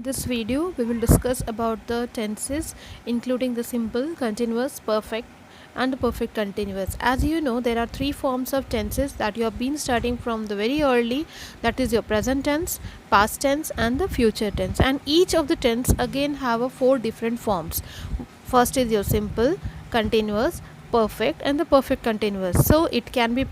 This video we will discuss about the tenses including the simple, continuous, perfect and the perfect continuous. As you know, there are three forms of tenses that you have been studying from the very early, that is your present tense, past tense and the future tense, and each of the tense again have a four different forms. First is your simple, continuous, perfect and the perfect continuous. So it can be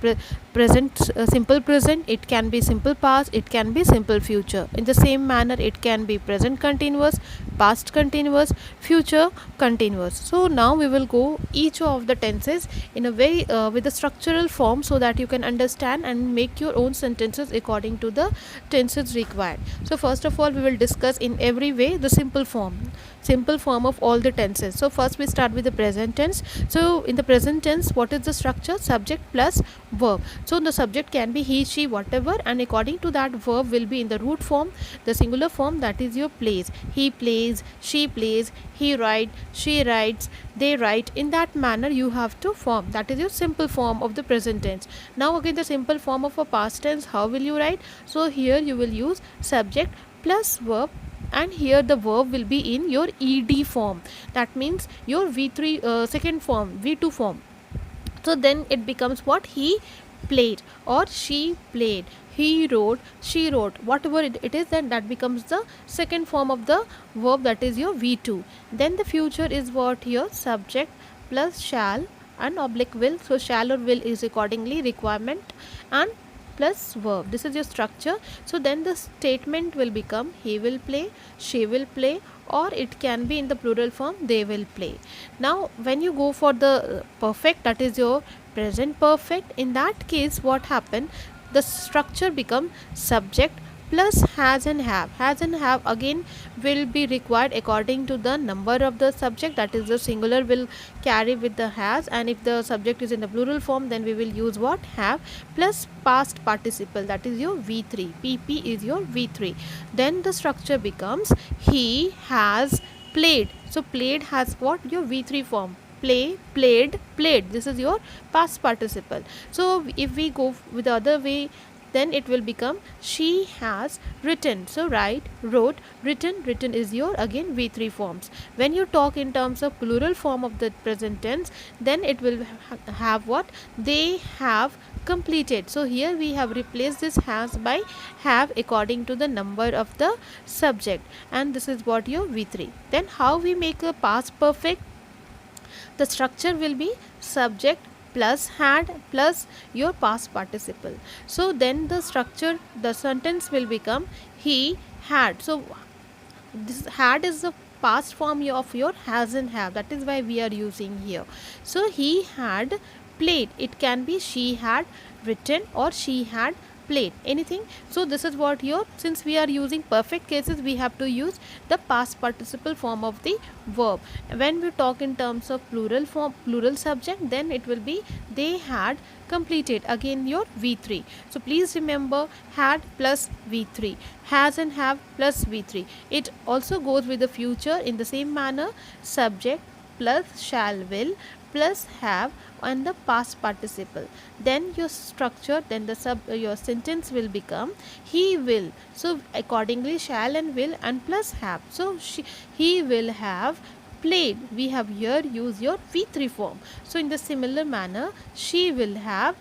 present, simple present, it can be simple past, it can be simple future. In the same manner it can be present continuous, past continuous, future continuous. So now we will go each of the tenses in a very with a structural form, so that you can understand and make your own sentences according to the tenses required. So first of all, we will discuss in every way the simple form of all the tenses. So first we start with the present tense. So in the present tense, what is the structure? Subject plus verb. So the subject can be he, she, whatever, and according to that, verb will be in the root form, the singular form, that is your plays. He plays, she plays, he writes, she writes, they write. In that manner you have to form, that is your simple form of the present tense. Now again, the simple form of a past tense, how will you write? So here you will use subject plus verb, and here the verb will be in your ed form, that means your v3 second form, v2 form. So then it becomes what? He played or she played, he wrote, she wrote, whatever it is, then that becomes the second form of the verb, that is your v2. Then the future is what? Here subject plus shall and oblique will. So shall or will is accordingly requirement, and plus verb. This is your structure. So then the statement will become he will play, she will play, or it can be in the plural form, they will play. Now when you go for the perfect, that is your present perfect, in that case what happened? The structure become subject plus has and have. Has and have again will be required according to the number of the subject, that is the singular will carry with the has, and if the subject is in the plural form, then we will use what? Have, plus past participle, that is your v3. pp is your v3. Then the structure becomes he has played. So played has what? Your v3 form. Play, played, played, this is your past participle. So if we go with the other way, then it will become she has written. So write, wrote, written, written is your again v3 forms. When you talk in terms of plural form of the present tense, then it will have what? They have completed. So here we have replaced this has by have according to the number of the subject, and this is what your v3. Then how we make a past perfect? The structure will be subject plus had plus your past participle. So then the structure, the sentence will become he had. So this had is the past form of your has and have, that is why we are using here. So he had played, it can be she had written or she had played, anything. So this is what your, since we are using perfect cases, we have to use the past participle form of the verb. When we talk in terms of plural form, plural subject, then it will be they had completed, again your v3. So please remember, had plus v3, has and have plus v3. It also goes with the future in the same manner, subject plus shall will plus have and the past participle. Then your structure, then the your sentence will become he will. So accordingly shall and will and plus have. So he will have played. We have here used your v3 form. So in the similar manner, she will have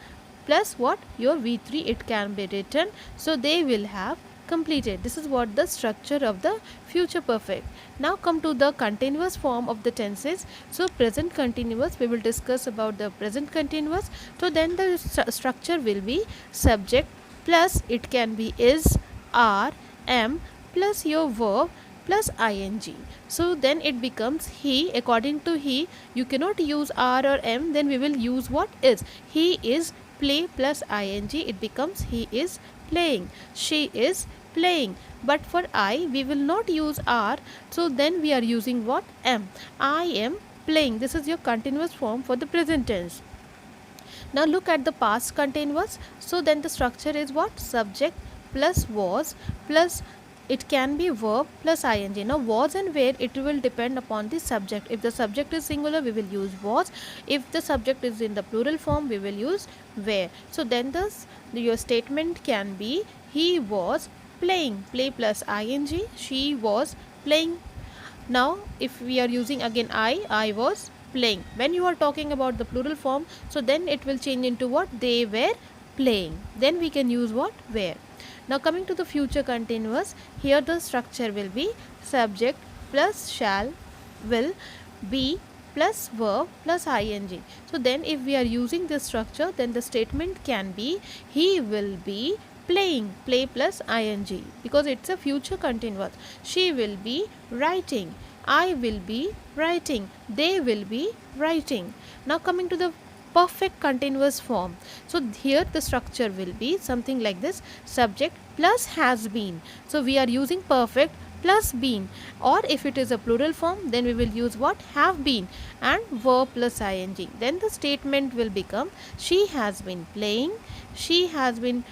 plus what? Your v3, it can be written. So they will have completed. This is what the structure of the future perfect. Now come to the continuous form of the tenses. So present continuous, we will discuss about the present continuous. So then the structure will be subject plus it can be is, are, am plus your verb plus ing. So then it becomes he. According to he, you cannot use are or am, then we will use what? Is. He is play plus ing, it becomes he is playing. She is playing. But for I, we will not use are, so then we are using what? Am. I am playing. This is your continuous form for the present tense. Now look at the past continuous. So then the structure is what? Subject plus was plus it can be verb plus ing. Now was and where, it will depend upon the subject. If the subject is singular, we will use was. If the subject is in the plural form, we will use where. So then your statement can be he was playing. Play plus ing, she was playing. Now if we are using again I was playing. When you are talking about the plural form, so then it will change into what? They were playing. Then we can use what? Were. Now coming to the future continuous, here the structure will be subject plus shall, will, be plus verb plus ing. So then if we are using this structure, then the statement can be he will be playing. Play plus ing, because it's a future continuous. She will be writing. I will be writing. They will be writing. Now coming to the perfect continuous form. So here the structure will be something like this: subject plus has been. So we are using perfect plus been, or if it is a plural form, then we will use what? Have been, and verb plus ing. Then the statement will become she has been playing, she has been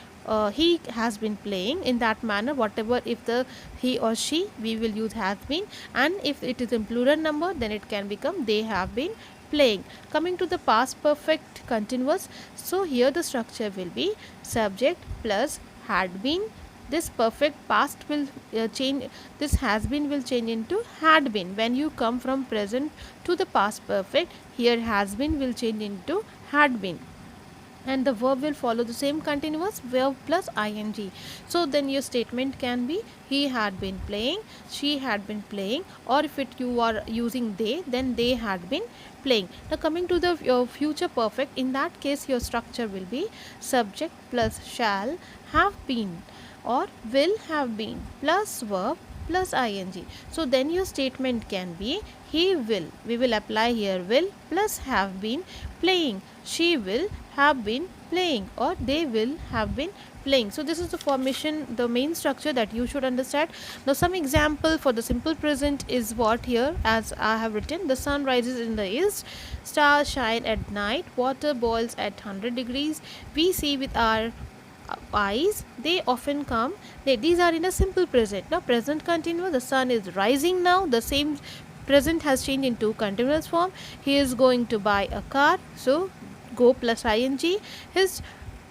he has been playing. In that manner, whatever, if the he or she, we will use has been, and if it is in plural number, then it can become they have been playing. Coming to the past perfect continuous, so here the structure will be subject plus had been. This perfect past will change, this has been will change into had been. When you come from present to the past perfect, here has been will change into had been, and the verb will follow the same continuous, verb plus ing. So then your statement can be he had been playing, she had been playing, or if it you are using they, then they had been playing. Now coming to the future perfect, in that case your structure will be subject plus shall have been or will have been plus verb plus ing. So then your statement can be he will, we will apply here will plus have been playing, she will have been playing, or they will have been playing. So this is the formation, the main structure that you should understand. Now some example for the simple present is what here, as I have written: the sun rises in the east, stars shine at night, water boils at 100 degrees, we see with our eyes, they often come. These are in a simple present. Now present continuous, the sun is rising now, the same present has changed into continuous form. He is going to buy a car, so go plus ing. His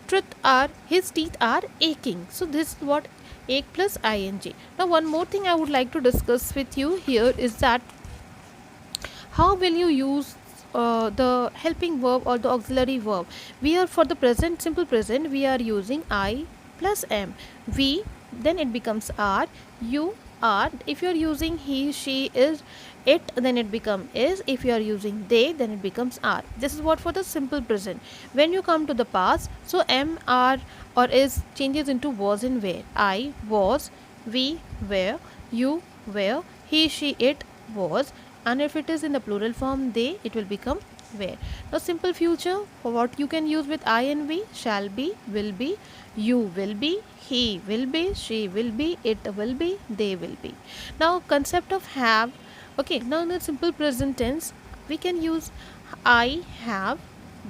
teeth are aching, so this is what? Ache plus ing. Now one more thing I would like to discuss with you here is that how will you use the helping verb or the auxiliary verb. We are, for the present, simple present, we are using I plus am. We, then it becomes are, you are. If you are using he, she, is, it, then it becomes is. If you are using they, then it becomes are. This is what for the simple present. When you come to the past, so am, are, or is changes into was and were. I was, we were, you were, he, she, it was, and if it is in the plural form they, it will become were. Now simple future, for what you can use with I and we: shall be, will be, you will be, he will be, she will be, it will be, they will be. Now concept of have. Okay, now in the simple present tense we can use I have,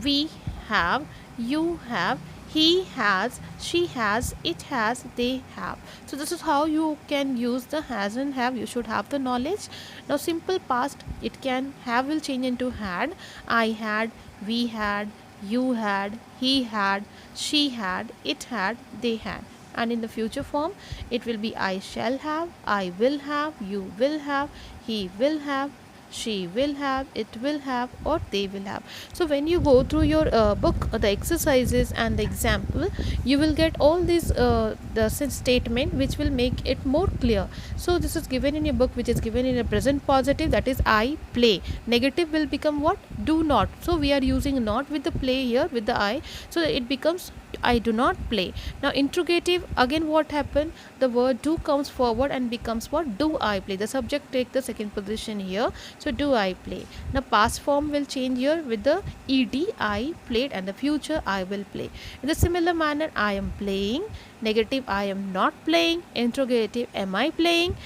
we have, you have, he has, she has, it has, they have. So this is how you can use the has and have. You should have the knowledge. Now simple past, it can have will change into had. I had, we had, you had, he had, she had, it had, they had. And in the future form, it will be I shall have, I will have, you will have, he will have, she will have, it will have, or they will have. So when you go through your book, the exercises and the example, you will get all these the statement which will make it more clear. So this is given in your book, which is given in a present positive, that is I play. Negative will become what? Do not. So we are using not with the play here with the I, so it becomes I do not play. Now interrogative, again what happened? The word do comes forward and becomes what? Do I play. The subject take the second position here, so do I play. Now past form will change here with the ed, I played, and the future I will play. In the similar manner, I am playing. Negative, I am not playing. Interrogative, am I playing?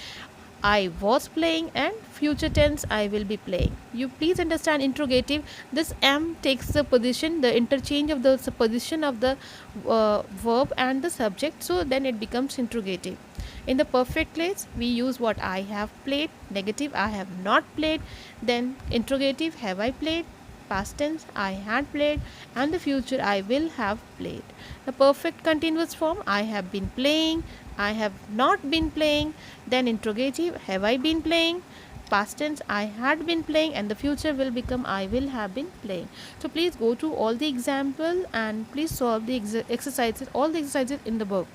I was playing, and future tense, I will be playing. You please understand interrogative, this am takes the position, the interchange of the position of the verb and the subject, so then it becomes interrogative. In the perfect case, we use what? I have played. Negative, I have not played. Then interrogative, have I played? Past tense, I had played, and the future, I will have played. The perfect continuous form, I have been playing, I have not been playing. Then interrogative, have I been playing? Past tense, I had been playing, and the future will become I will have been playing. So please go to all the example and please solve the exercises, all the exercises in the book.